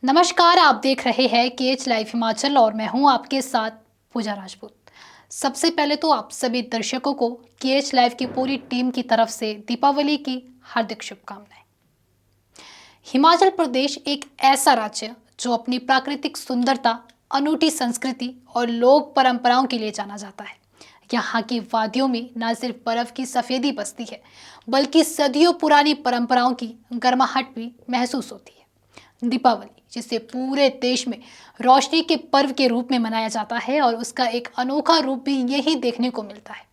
नमस्कार, आप देख रहे हैं केएच लाइव हिमाचल और मैं हूं आपके साथ पूजा राजपूत। सबसे पहले तो आप सभी दर्शकों को केएच लाइव की पूरी टीम की तरफ से दीपावली की हार्दिक शुभकामनाएं। हिमाचल प्रदेश एक ऐसा राज्य जो अपनी प्राकृतिक सुंदरता, अनूठी संस्कृति और लोक परंपराओं के लिए जाना जाता है। यहाँ की वादियों में न सिर्फ बर्फ की सफेदी बसती है, बल्कि सदियों पुरानी परंपराओं की गर्माहट भी महसूस होती है। दीपावली, जिसे पूरे देश में रोशनी के पर्व के रूप में मनाया जाता है, और उसका एक अनोखा रूप भी यही देखने को मिलता है।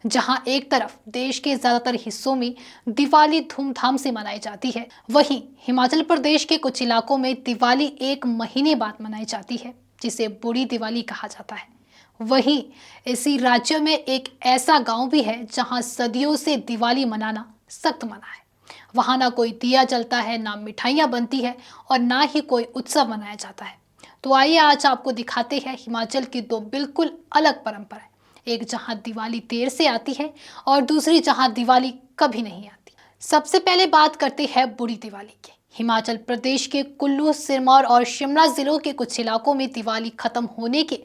जहां एक तरफ देश के ज्यादातर हिस्सों में दिवाली धूमधाम से मनाई जाती है, वहीं हिमाचल प्रदेश के कुछ इलाकों में दिवाली एक महीने बाद मनाई जाती है, जिसे बूढ़ी दिवाली कहा जाता है। वहीं इसी राज्य में एक ऐसा गांव भी है जहां सदियों से दिवाली मनाना सख्त मना है। वहां ना कोई दिया जलता है, ना मिठाइयाँ बनती है और ना ही कोई उत्सव मनाया जाता है। तो आइए आज आपको दिखाते हैं हिमाचल की दो बिल्कुल अलग परंपराएं, एक जहां दिवाली देर से आती है और दूसरी जहां दिवाली कभी नहीं आती। सबसे पहले बात करते हैं बूढ़ी दिवाली की। हिमाचल प्रदेश के कुल्लू, सिरमौर और शिमला जिलों के कुछ इलाकों में दिवाली खत्म होने के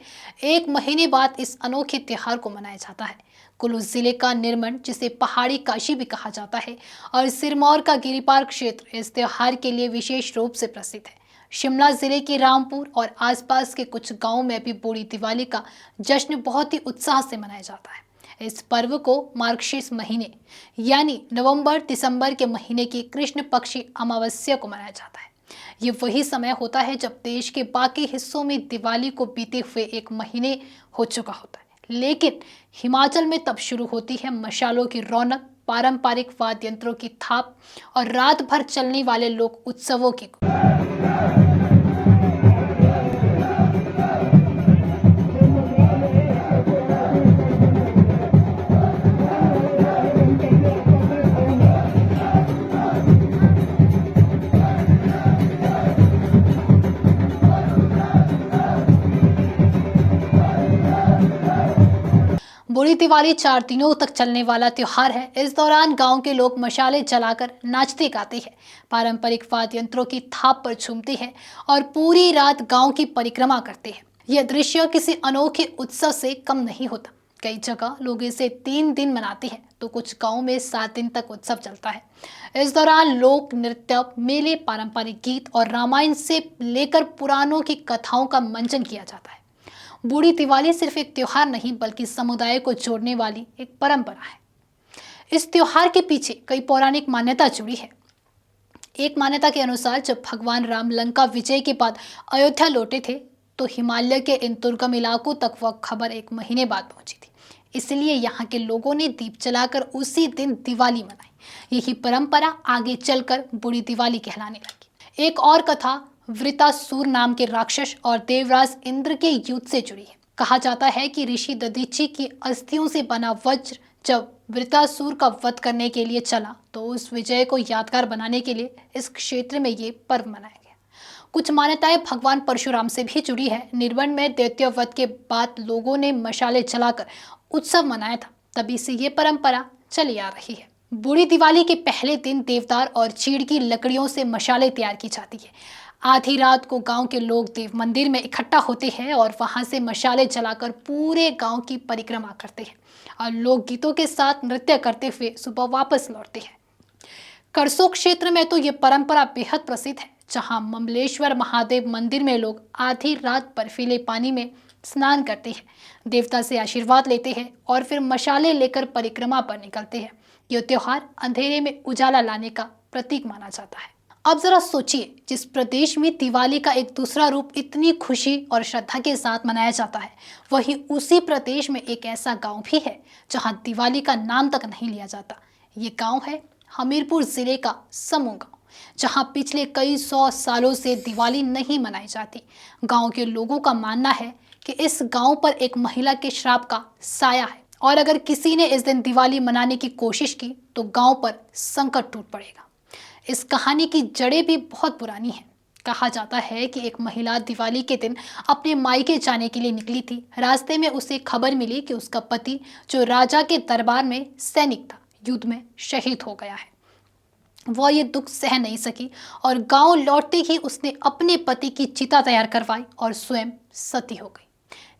एक महीने बाद इस अनोखे त्योहार को मनाया जाता है। कुल्लू जिले का निरमंड, जिसे पहाड़ी काशी भी कहा जाता है, और सिरमौर का गिरिपार क्षेत्र इस त्योहार के लिए विशेष रूप से प्रसिद्ध है। शिमला जिले के रामपुर और आसपास के कुछ गांवों में भी बूढ़ी दिवाली का जश्न बहुत ही उत्साह से मनाया जाता है। इस पर्व को मार्गशीर्ष महीने यानी नवंबर दिसंबर के महीने की कृष्ण पक्षी अमावस्या को मनाया जाता है। ये वही समय होता है जब देश के बाकी हिस्सों में दिवाली को बीते हुए एक महीने हो चुका होता है, लेकिन हिमाचल में तब शुरू होती है मशालों की रौनक, पारंपरिक वाद्य यंत्रों की थाप और रात भर चलने वाले लोक उत्सवों की। बूढ़ी दिवाली 4 दिनों तक चलने वाला त्योहार है। इस दौरान गांव के लोग मशाले जलाकर नाचते गाते हैं, पारंपरिक वाद्य यंत्रों की थाप पर झूमते हैं और पूरी रात गांव की परिक्रमा करते हैं। यह दृश्य किसी अनोखे उत्सव से कम नहीं होता। कई जगह लोग इसे 3 दिन मनाते हैं, तो कुछ गाँव में 7 दिन तक उत्सव चलता है। इस दौरान लोक नृत्य, मेले, पारंपरिक गीत और रामायण से लेकर पुराणों की कथाओं का मंचन किया जाता है। बूढ़ी दिवाली सिर्फ एक त्योहार नहीं, बल्कि समुदाय को जोड़ने वाली एक परंपरा है। इस त्योहार के पीछे कई पौराणिक मान्यता जुड़ी है। एक मान्यता के अनुसार जब भगवान राम लंका विजय के बाद अयोध्या लौटे थे, तो हिमालय के इन दुर्गम इलाकों तक वह खबर एक महीने बाद पहुंची थी। इसलिए यहाँ के लोगों ने दीप जलाकर उसी दिन दिवाली मनाई। यही परंपरा आगे चलकर बूढ़ी दिवाली कहलाने लगी। एक और कथा वृतासुर नाम के राक्षस और देवराज इंद्र के युद्ध से जुड़ी है। कहा जाता है कि ऋषि दधीचि की अस्थियों से बना वज्र जब वृतासुर का वध करने के लिए चला, तो उस विजय को यादगार बनाने के लिए इस क्षेत्र में ये पर्व मनाया गया। कुछ मान्यताएं भगवान परशुराम से भी जुड़ी है। निर्बंध में दैत्य वध के बाद लोगों ने मशाले जलाकर उत्सव मनाया था, तभी से ये परंपरा चली आ रही है। बूढ़ी दिवाली के पहले दिन देवदार और चीड़ की लकड़ियों से मशाले तैयार की जाती है। आधी रात को गांव के लोग देव मंदिर में इकट्ठा होते हैं और वहां से मशाले जलाकर पूरे गांव की परिक्रमा करते हैं और लोक गीतों के साथ नृत्य करते हुए सुबह वापस लौटते हैं। करसोग क्षेत्र में तो ये परंपरा बेहद प्रसिद्ध है, जहां ममलेश्वर महादेव मंदिर में लोग आधी रात बर्फीले पानी में स्नान करते हैं, देवता से आशीर्वाद लेते हैं और फिर मशाले लेकर परिक्रमा पर निकलते हैं। यह त्योहार अंधेरे में उजाला लाने का प्रतीक माना जाता है। अब जरा सोचिए, जिस प्रदेश में दिवाली का एक दूसरा रूप इतनी खुशी और श्रद्धा के साथ मनाया जाता है, वहीं उसी प्रदेश में एक ऐसा गांव भी है जहां दिवाली का नाम तक नहीं लिया जाता। ये गांव है हमीरपुर जिले का समूह गांव, जहां पिछले कई 100 सालों से दिवाली नहीं मनाई जाती। गांव के लोगों का मानना है कि इस गांव पर एक महिला के श्राप का साया है और अगर किसी ने इस दिन दिवाली मनाने की कोशिश की तो गांव पर संकट टूट पड़ेगा। इस कहानी की जड़ें भी बहुत पुरानी हैं। कहा जाता है कि एक महिला दिवाली के दिन अपने मायके जाने के लिए निकली थी। रास्ते में उसे खबर मिली कि उसका पति, जो राजा के दरबार में सैनिक था, युद्ध में शहीद हो गया है। वह ये दुख सह नहीं सकी और गांव लौटते ही उसने अपने पति की चिता तैयार करवाई और स्वयं सती हो गई।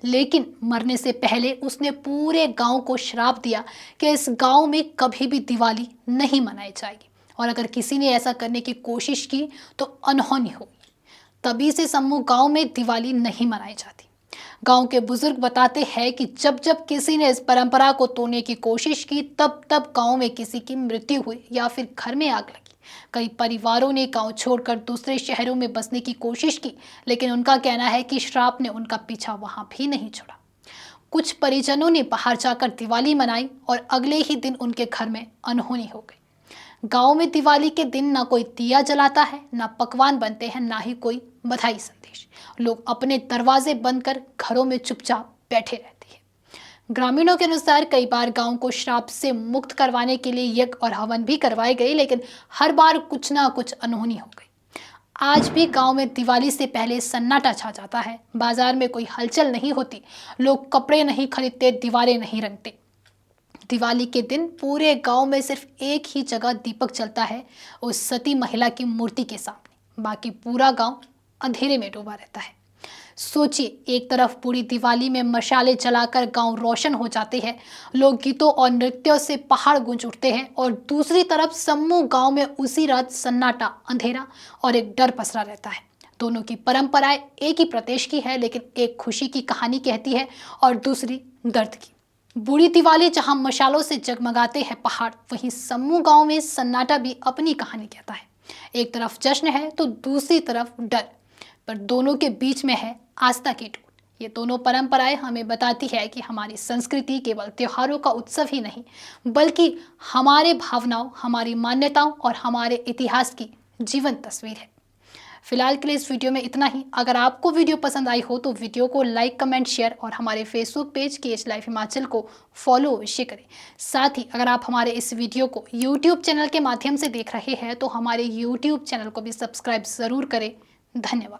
लेकिन मरने से पहले उसने पूरे गांव को श्राप दिया कि इस गांव में कभी भी दिवाली नहीं मनाई जाएगी और अगर किसी ने ऐसा करने की कोशिश की तो अनहोनी होगी। तभी से सम्मू गांव में दिवाली नहीं मनाई जाती। गांव के बुजुर्ग बताते हैं कि जब जब किसी ने इस परंपरा को तोड़ने की कोशिश की तब तब गांव में किसी की मृत्यु हुई या फिर घर में आग लगी। कई परिवारों ने गांव छोड़कर दूसरे शहरों में बसने की कोशिश की, लेकिन उनका कहना है कि श्राप ने उनका पीछा वहां भी नहीं छोड़ा। कुछ परिजनों ने बाहर जाकर दिवाली मनाई और अगले ही दिन उनके घर में अनहोनी हो गई। गांव में दिवाली के दिन ना कोई दिया जलाता है, ना पकवान बनते हैं, ना ही कोई बधाई संदेश। लोग अपने दरवाजे बंद कर घरों में चुपचाप बैठे रहते हैं। ग्रामीणों के अनुसार कई बार गांव को श्राप से मुक्त करवाने के लिए यज्ञ और हवन भी करवाए गए, लेकिन हर बार कुछ ना कुछ अनहोनी हो गई। आज भी गांव में दिवाली से पहले सन्नाटा छा जाता है। बाजार में कोई हलचल नहीं होती, लोग कपड़े नहीं खरीदते, दीवारें नहीं रंगते। दिवाली के दिन पूरे गांव में सिर्फ एक ही जगह दीपक जलता है, उस सती महिला की मूर्ति के सामने। बाकी पूरा गांव अंधेरे में डूबा रहता है। सोचिए, एक तरफ पूरी दिवाली में मशाले जलाकर गांव रोशन हो जाते हैं, लोग गीतों और नृत्यों से पहाड़ गूंज उठते हैं, और दूसरी तरफ सम्मू गांव में उसी रात सन्नाटा, अंधेरा और एक डर पसरा रहता है। दोनों की परंपराएं एक ही प्रदेश की है, लेकिन एक खुशी की कहानी कहती है और दूसरी दर्द की। बूढ़ी दिवाली जहां मशालों से जगमगाते हैं पहाड़, वहीं सम्मू गांव में सन्नाटा भी अपनी कहानी कहता है। एक तरफ जश्न है तो दूसरी तरफ डर, पर दोनों के बीच में है आस्था की टूट। ये दोनों परंपराएं हमें बताती है कि हमारी संस्कृति केवल त्योहारों का उत्सव ही नहीं, बल्कि हमारे भावनाओं, हमारी मान्यताओं और हमारे इतिहास की जीवंत तस्वीर है। फिलहाल के लिए इस वीडियो में इतना ही। अगर आपको वीडियो पसंद आई हो तो वीडियो को लाइक, कमेंट, शेयर और हमारे Facebook page KH life Himachal को फॉलो अवश्य करें। साथ ही अगर आप हमारे इस वीडियो को यूट्यूब चैनल के माध्यम से देख रहे हैं तो हमारे यूट्यूब चैनल को भी सब्सक्राइब ज़रूर करें। धन्यवाद।